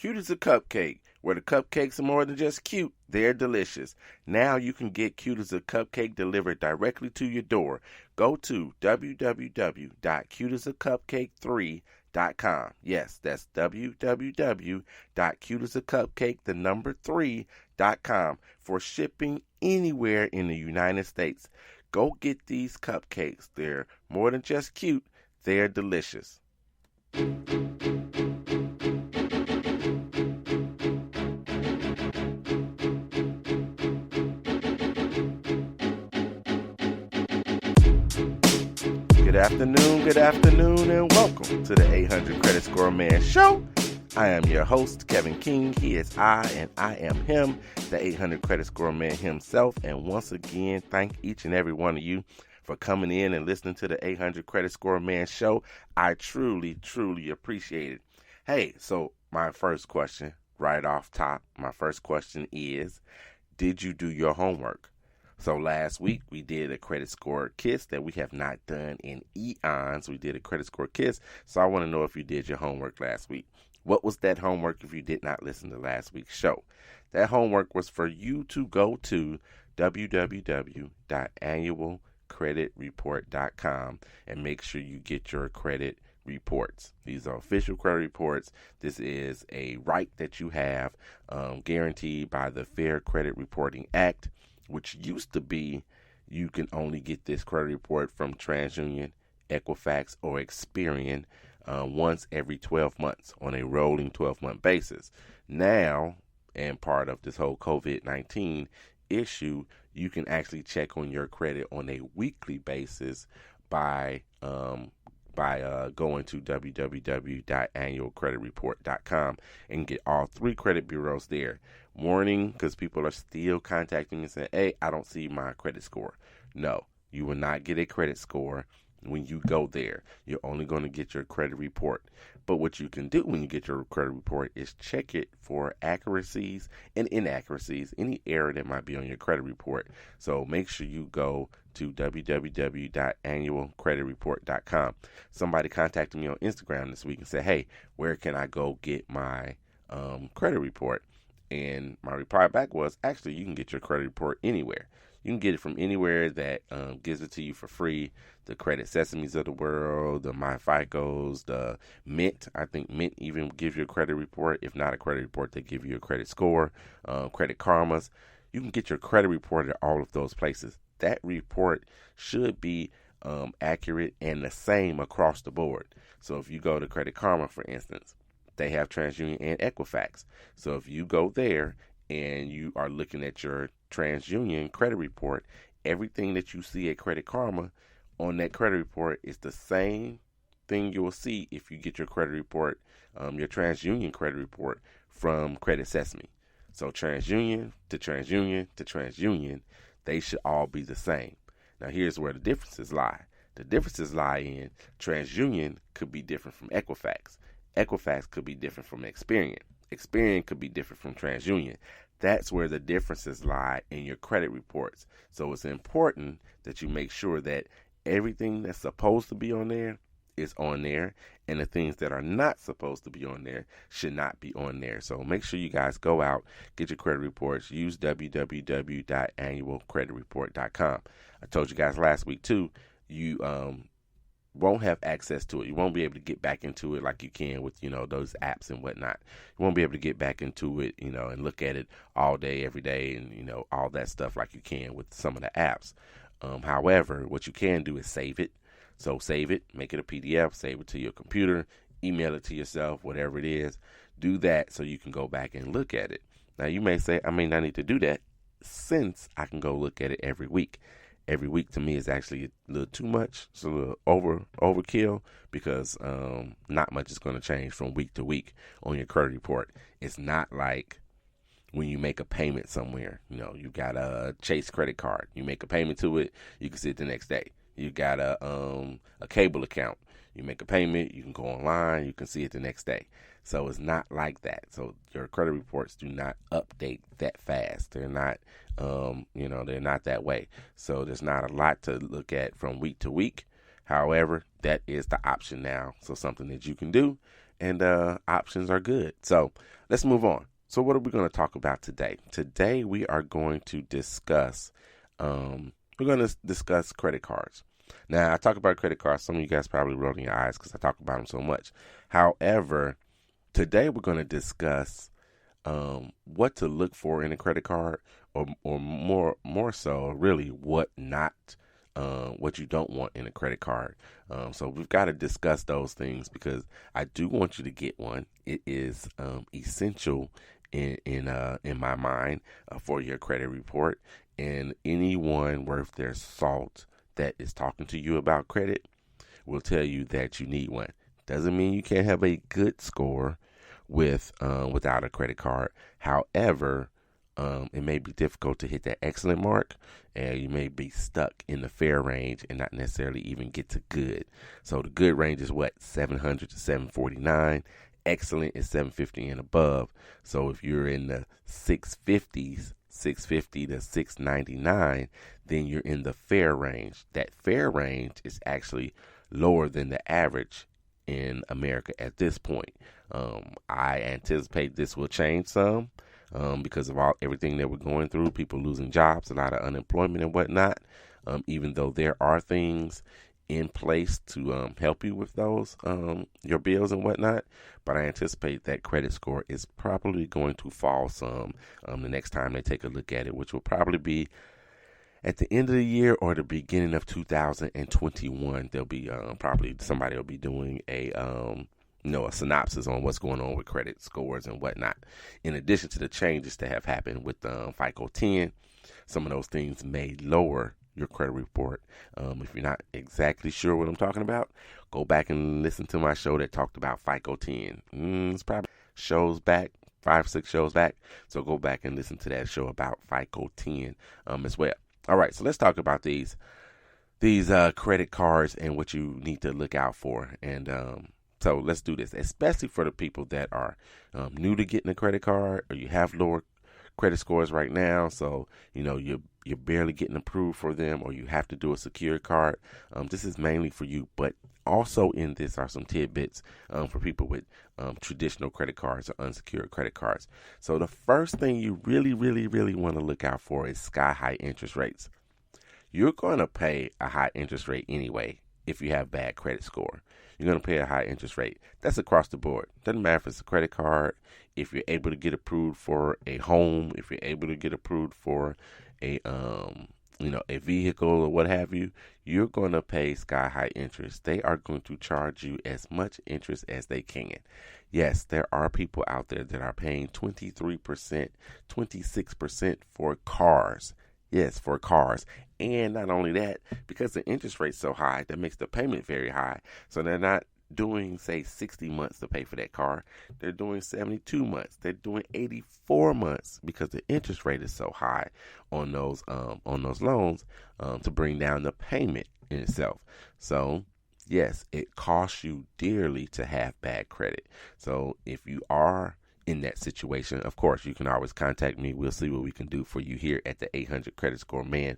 Cute as a cupcake, where the cupcakes are more than just cute, they're delicious. Now you can get Cute as a Cupcake delivered directly to your door. Go to www.cuteasacupcake3.com. Yes, that's www.cuteasacupcake3.com for shipping anywhere in the United States. Go get these cupcakes. They're more than just cute, they're delicious. Good afternoon, and welcome to the 800 Credit Score Man Show. I am your host, Kevin King. He is I, and I am him, the 800 Credit Score Man himself. And once again, thank each and every one of you for coming in and listening to the 800 Credit Score Man Show. I truly, truly appreciate it. Hey, so my first question right off top, is, did you do your homework? So last week we did a credit score kiss that we have not done in eons. We did a credit score kiss. So I want to know if you did your homework last week. What was that homework if you did not listen to last week's show? That homework was for you to go to www.annualcreditreport.com and make sure you get your credit reports. These are official credit reports. This is a right that you have guaranteed by the Fair Credit Reporting Act, which used to be you can only get this credit report from TransUnion, Equifax, or Experian once every 12 months on a rolling 12-month basis. Now, and part of this whole COVID-19 issue, you can actually check on your credit on a weekly basis by going to www.annualcreditreport.com and get all three credit bureaus there. Warning, because people are still contacting me and saying, hey, I don't see my credit score. No, you will not get a credit score when you go there. You're only going to get your credit report. But what you can do when you get your credit report is check it for accuracies and inaccuracies, any error that might be on your credit report. So make sure you go to www.annualcreditreport.com. Somebody contacted me on Instagram this week and said, hey, where can I go get my credit report? And my reply back was, actually, you can get your credit report anywhere. You can get it from anywhere that gives it to you for free. The Credit Sesames of the world, the MyFICOs, the Mint. I think Mint even gives you a credit report. If not a credit report, they give you a credit score, Credit Karmas. You can get your credit report at all of those places. That report should be accurate and the same across the board. So if you go to Credit Karma, for instance, they have TransUnion and Equifax. So if you go there and you are looking at your TransUnion credit report, everything that you see at Credit Karma on that credit report is the same thing you will see if you get your credit report, your TransUnion credit report from Credit Sesame. So TransUnion to TransUnion to TransUnion, they should all be the same. Now here's where the differences lie. The differences lie in TransUnion could be different from Equifax. Equifax could be different from Experian. Experian could be different from TransUnion. That's where the differences lie in your credit reports. So it's important that you make sure that everything that's supposed to be on there is on there, and the things that are not supposed to be on there should not be on there. So make sure you guys go out, get your credit reports, use www.annualcreditreport.com. I told you guys last week too, you won't have access to it. You won't be able to get back into it like you can with, those apps and whatnot. You won't be able to get back into it, and look at it all day, every day, and, all that stuff like you can with some of the apps. However, what you can do is save it. So save it, make it a PDF, save it to your computer, email it to yourself, whatever it is. Do that so you can go back and look at it. Now, you may say, I may not need to do that since I can go look at it every week. Every week to me is actually a little too much. It's a little overkill because not much is going to change from week to week on your credit report. It's not like when you make a payment somewhere. You got a Chase credit card. You make a payment to it, you can see it the next day. You got a cable account. You make a payment, you can go online, you can see it the next day. So it's not like that. So your credit reports do not update that fast. They're not, they're not that way. So there's not a lot to look at from week to week. However, that is the option now. So something that you can do. and options are good. So let's move on. So what are we going to talk about today? Today we are going to discuss credit cards. Now, I talk about credit cards. Some of you guys probably roll in your eyes because I talk about them so much. However, today we're going to discuss what to look for in a credit card, or more so, really, what you don't want in a credit card. So we've got to discuss those things because I do want you to get one. It is essential in my mind for your credit report, and anyone worth their salt that is talking to you about credit will tell you that you need one. Doesn't mean you can't have a good score without a credit card. However, it may be difficult to hit that excellent mark, and you may be stuck in the fair range and not necessarily even get to good. So the good range is what? 700 to 749. Excellent is 750 and above. So if you're in the 650s, 650 to 699, then you're in the fair range. That fair range is actually lower than the average in America at this point. I anticipate this will change some because of everything that we're going through, people losing jobs, a lot of unemployment and whatnot. Even though there are things in place to help you with those, your bills and whatnot, but I anticipate that credit score is probably going to fall some the next time they take a look at it, which will probably be at the end of the year or the beginning of 2021. There'll be probably somebody will be doing a synopsis on what's going on with credit scores and whatnot. In addition to the changes that have happened with FICO 10, some of those things may lower your credit report. If you're not exactly sure what I'm talking about, go back and listen to my show that talked about FICO 10. It's probably 5-6 shows back. So go back and listen to that show about FICO 10 as well. All right, so let's talk about these credit cards and what you need to look out for. And so let's do this, especially for the people that are new to getting a credit card, or you have lower credit scores right now. So, you're barely getting approved for them, or you have to do a secured card. This is mainly for you, but also in this are some tidbits for people with traditional credit cards or unsecured credit cards. So the first thing you really, really, really want to look out for is sky-high interest rates. You're going to pay a high interest rate anyway if you have bad credit score. You're going to pay a high interest rate. That's across the board. Doesn't matter if it's a credit card, if you're able to get approved for a home, if you're able to get approved for a vehicle or what have you, you're going to pay sky-high interest. They are going to charge you as much interest as they can. Yes, there are people out there that are paying 23%, 26% for cars. Yes, for cars. And not only that, because the interest rate's so high, that makes the payment very high. So they're not doing, say, 60 months to pay for that car. They're doing 72 months. They're doing 84 months because the interest rate is so high on those loans to bring down the payment in itself. So yes, it costs you dearly to have bad credit. So if you are in that situation, of course, you can always contact me. We'll see what we can do for you here at the 800 Credit Score Man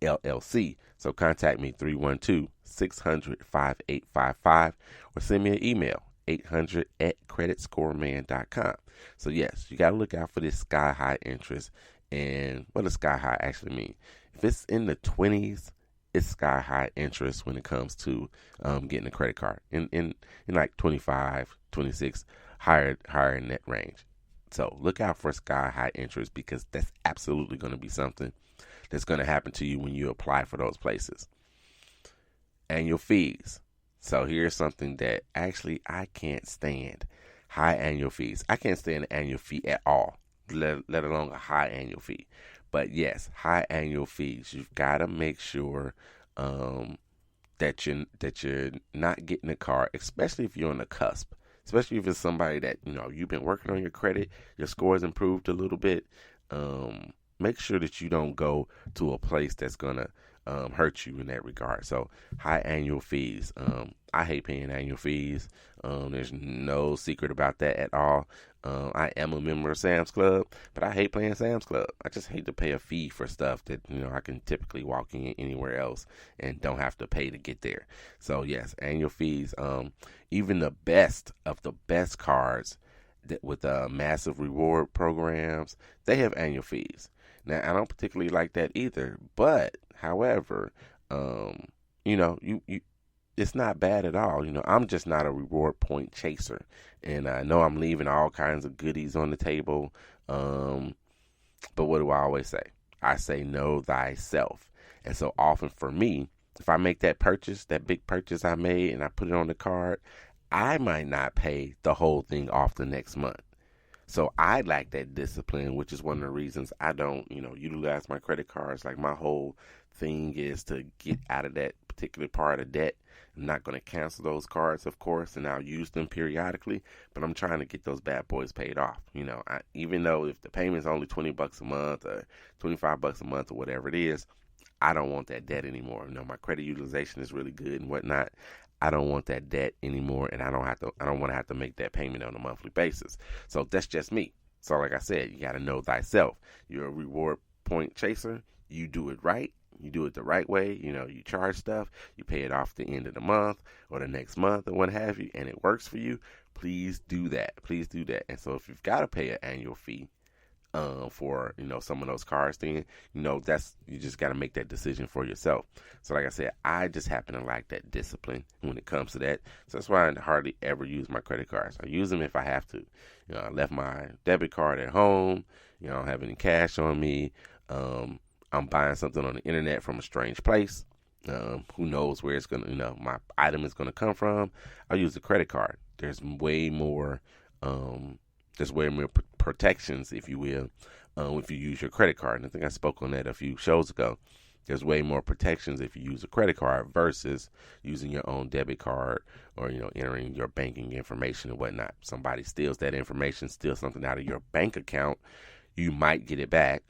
LLC. So contact me 312-600-5855 or send me an email 800@creditscoreman.com. So yes, you got to look out for this sky high interest. And what does sky high actually mean? If it's in the 20s, it's sky high interest when it comes to getting a credit card. In like 25, 26, higher in that range. So look out for sky high interest because that's absolutely going to be something that's going to happen to you when you apply for those places. Annual fees. So here's something that actually I can't stand. High annual fees. I can't stand an annual fee at all, let alone a high annual fee. But yes, high annual fees. You've got to make sure that you're not getting a car, especially if you're on the cusp. Especially if it's somebody that, you've been working on your credit, your score has improved a little bit. Make sure that you don't go to a place that's going to hurt you in that regard. So high annual fees. I hate paying annual fees. There's no secret about that at all. I am a member of Sam's Club, but I hate playing Sam's Club. I just hate to pay a fee for stuff that, I can typically walk in anywhere else and don't have to pay to get there. So yes, annual fees. Even the best of the best cards that with massive reward programs, they have annual fees. Now, I don't particularly like that either, but however, you it's not bad at all. I'm just not a reward point chaser. And I know I'm leaving all kinds of goodies on the table. But what do I always say? I say, know thyself. And so often for me, if I make that purchase, that big purchase I made, and I put it on the card, I might not pay the whole thing off the next month. So I lack that discipline, which is one of the reasons I don't, utilize my credit cards. Like my whole thing is to get out of that particular part of debt. I'm not going to cancel those cards, of course, and I'll use them periodically, but I'm trying to get those bad boys paid off. Even though if the payment's only $20 a month or $25 a month or whatever it is, I don't want that debt anymore. My credit utilization is really good and whatnot. I don't want that debt anymore, and I don't want to have to make that payment on a monthly basis. So that's just me. So like I said, you got to know thyself. You're a reward point chaser. You do it right. You do it the right way. You charge stuff. You pay it off the end of the month or the next month or what have you, and it works for you. Please do that. Please do that. And so if you've got to pay an annual fee for some of those cards, then you just got to make that decision for yourself. So like I said, I just happen to like that discipline when it comes to that. So that's why I hardly ever use my credit cards. I use them if I have to. I left my debit card at home. I don't have any cash on me. I'm buying something on the internet from a strange place. Who knows where it's gonna, my item is gonna come from. I'll use a credit card. There's way more protections, if you will, if you use your credit card. And I think I spoke on that a few shows ago. There's way more protections if you use a credit card versus using your own debit card or, entering your banking information and whatnot. Somebody steals that information, steals something out of your bank account, you might get it back.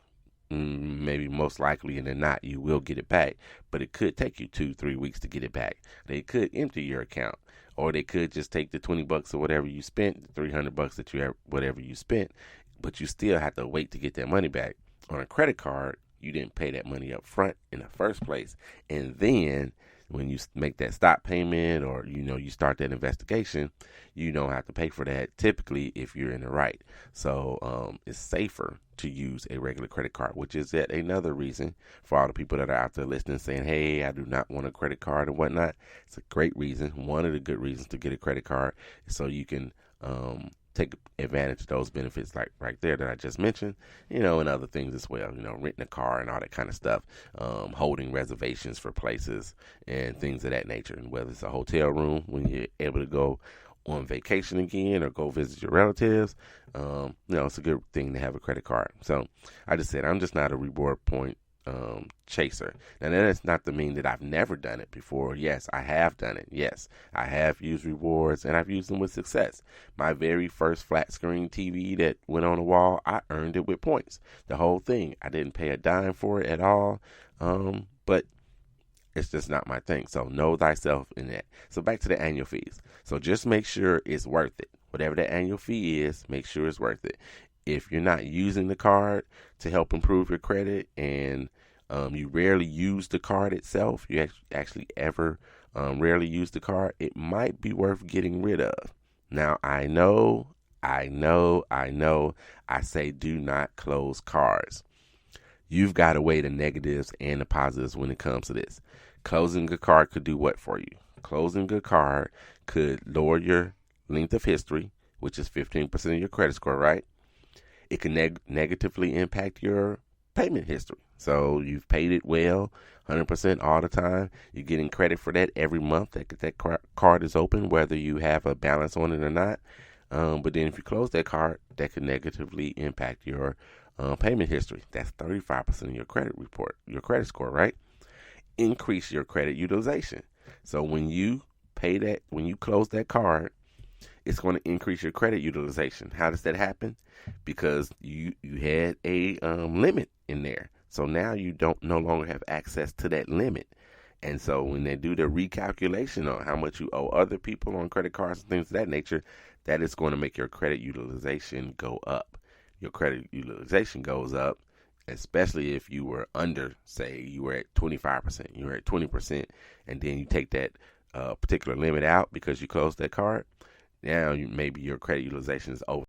Maybe most likely than not, you will get it back, but it could take you 2-3 weeks to get it back. They could empty your account, or they could just take the $20 or whatever you spent, the $300 that whatever you spent, but you still have to wait to get that money back. On a credit card, you didn't pay that money up front in the first place, and then when you make that stop payment or you start that investigation, you don't have to pay for that typically if you're in the right. So it's safer to use a regular credit card, which is yet another reason for all the people that are out there listening saying, hey, I do not want a credit card and whatnot. It's a great reason. One of the good reasons to get a credit card is so you can take advantage of those benefits like right there that I just mentioned, and other things as well, renting a car and all that kind of stuff, holding reservations for places and things of that nature. And whether it's a hotel room when you're able to go on vacation again or go visit your relatives, it's a good thing to have a credit card. So I just said, I'm just not a reward point chaser. Now that's not to mean that I've never done it before. Yes, I have done it. Yes, I have used rewards and I've used them with success. My very first flat screen TV that went on the wall, I earned it with points. The whole thing. I didn't pay a dime for it at all. But it's just not my thing. So know thyself in that. So back to the annual fees. So just make sure it's worth it. Whatever the annual fee is, make sure it's worth it. If you're not using the card to help improve your credit and you rarely use the card itself, you actually ever rarely use the card, it might be worth getting rid of. Now, I know, I say do not close cards. You've got to weigh the negatives and the positives when it comes to this. Closing a card could do what for you? Closing a card could lower your length of history, which is 15% of your credit score, right? It can negatively impact your payment history. So you've paid it well, 100% all the time. You're getting credit for that every month that card is open, whether you have a balance on it or not. But then if you close that card, that could negatively impact your payment history. That's 35% of your credit report, your credit score, right? Increase your credit utilization. So when you close that card, it's going to increase your credit utilization. How does that happen? Because you had a limit in there. So now you don't no longer have access to that limit. And so when they do the recalculation on how much you owe other people on credit cards and things of that nature, that is going to make your credit utilization go up. Your credit utilization goes up, especially if you were under, say, you were at 25%, you were at 20%, and then you take that particular limit out because you closed that card. Now maybe your credit utilization is over